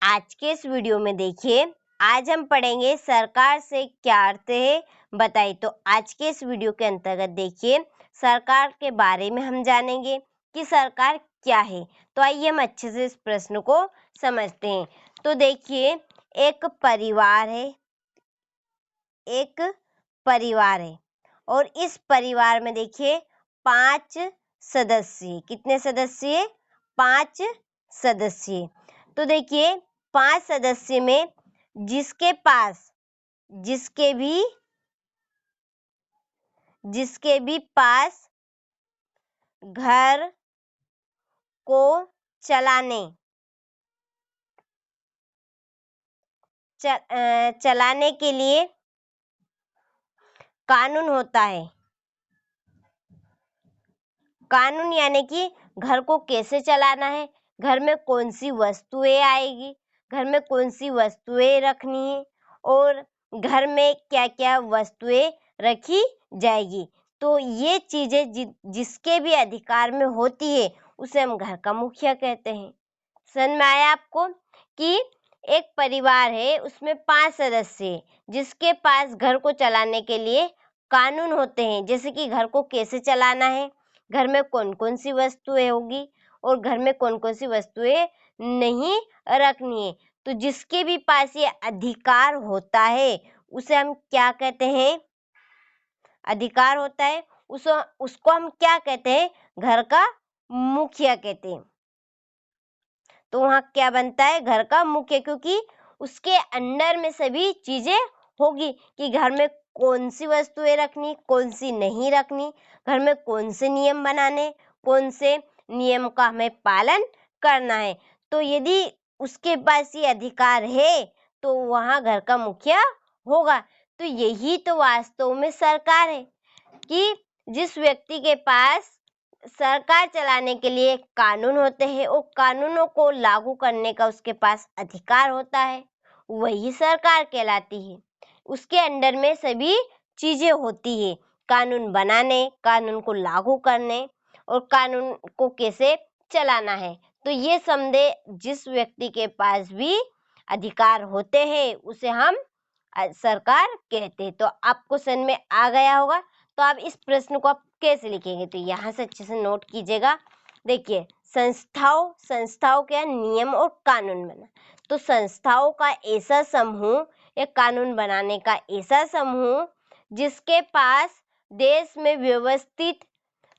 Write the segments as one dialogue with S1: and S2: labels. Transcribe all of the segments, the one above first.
S1: आज के इस वीडियो में देखिए, आज हम पढ़ेंगे सरकार से क्या अर्थ है बताइए। तो आज के इस वीडियो के अंतर्गत देखिए, सरकार के बारे में हम जानेंगे कि सरकार क्या है। तो आइए हम अच्छे से इस प्रश्न को समझते हैं। तो देखिए, एक परिवार है और इस परिवार में देखिए 5 सदस्य। कितने सदस्य? 5 सदस्य। तो देखिए 5 सदस्य में जिसके भी पास घर को चलाने के लिए कानून होता है। कानून यानी कि घर को कैसे चलाना है, घर में कौन सी वस्तुएं आएगी, घर में कौन सी वस्तुएं रखनी है और घर में क्या क्या वस्तुएं रखी जाएगी। तो ये चीजें जिसके भी अधिकार में होती है उसे हम घर का मुखिया कहते हैं। समझ में आया आपको कि एक परिवार है, उसमें 5 सदस्य हैं, जिसके पास घर को चलाने के लिए कानून होते हैं, जैसे कि घर को कैसे चलाना है, घर में कौन कौन सी वस्तुएं होगी और घर में कौन कौन सी वस्तुएं नहीं रखनी है। तो जिसके भी पास ये अधिकार होता है उसे हम क्या कहते हैं? अधिकार होता है उसको हम क्या कहते हैं? घर का मुखिया कहते हैं। तो वहाँ क्या बनता है? घर का मुखिया, क्योंकि उसके अंडर में सभी चीजें होगी कि घर में कौन सी वस्तुएं रखनी, कौन सी नहीं रखनी, घर में कौन से नियम बनाने, कौन से नियम का हमें पालन करना है। तो यदि उसके पास ये अधिकार है तो वहाँ घर का मुखिया होगा। तो यही तो वास्तव में सरकार है कि जिस व्यक्ति के पास सरकार चलाने के लिए कानून होते हैं और कानूनों को लागू करने का उसके पास अधिकार होता है, वही सरकार कहलाती है। उसके अंडर में सभी चीजें होती है, कानून बनाने, कानून को लागू करने और कानून को कैसे चलाना है। तो ये समझे, जिस व्यक्ति के पास भी अधिकार होते हैं उसे हम सरकार कहते हैं। तो आपको समझ में आ गया होगा। तो आप इस प्रश्न को आप कैसे लिखेंगे? तो यहाँ से अच्छे से नोट कीजिएगा। देखिए, संस्थाओं के नियम और कानून बना। तो संस्थाओं का ऐसा समूह या कानून बनाने का ऐसा समूह जिसके पास देश में व्यवस्थित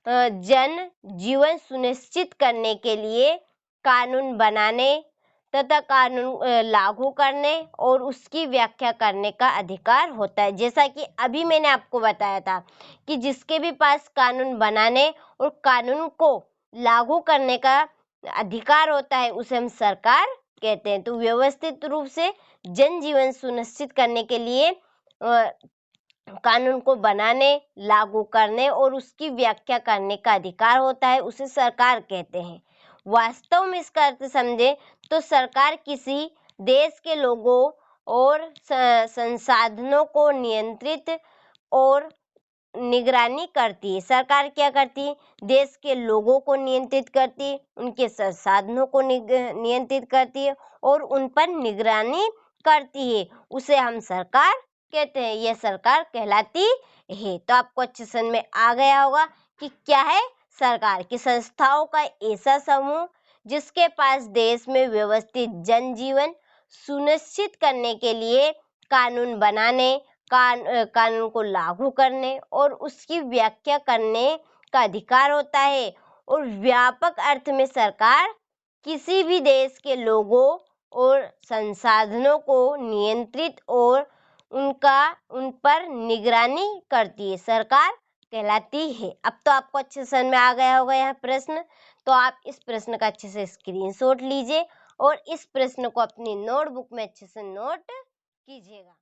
S1: जन जीवन सुनिश्चित करने के लिए कानून बनाने तथा कानून लागू करने और उसकी व्याख्या करने का अधिकार होता है। जैसा कि अभी मैंने आपको बताया था कि जिसके भी पास कानून बनाने और कानून को लागू करने का अधिकार होता है उसे हम सरकार कहते हैं। तो व्यवस्थित रूप से जन जीवन सुनिश्चित करने के लिए कानून को बनाने, लागू करने और उसकी व्याख्या करने का अधिकार होता है, उसे सरकार कहते हैं। वास्तव में इसका अर्थ समझे तो सरकार किसी देश के लोगों और संसाधनों को नियंत्रित और निगरानी करती है। सरकार क्या करती है? देश के लोगों को नियंत्रित करती है, उनके संसाधनों को नियंत्रित करती है और उन पर निगरानी करती है, उसे हम सरकार कहते हैं। यह सरकार कहलाती है। तो आपको अच्छे समझ में आ गया होगा कि क्या है सरकार की संस्थाओं का ऐसा समूह जिसके पास देश में व्यवस्थित जनजीवन सुनिश्चित करने के लिए कानून बनाने, कानून को लागू करने और उसकी व्याख्या करने का अधिकार होता है। और व्यापक अर्थ में सरकार किसी भी देश के लोगों और संसाधनों को नियंत्रित और उन पर निगरानी करती है, सरकार कहलाती है। अब तो आपको अच्छे समझ में आ गया होगा यह प्रश्न। तो आप इस प्रश्न का अच्छे से स्क्रीनशॉट लीजिए और इस प्रश्न को अपनी नोटबुक में अच्छे से नोट कीजिएगा।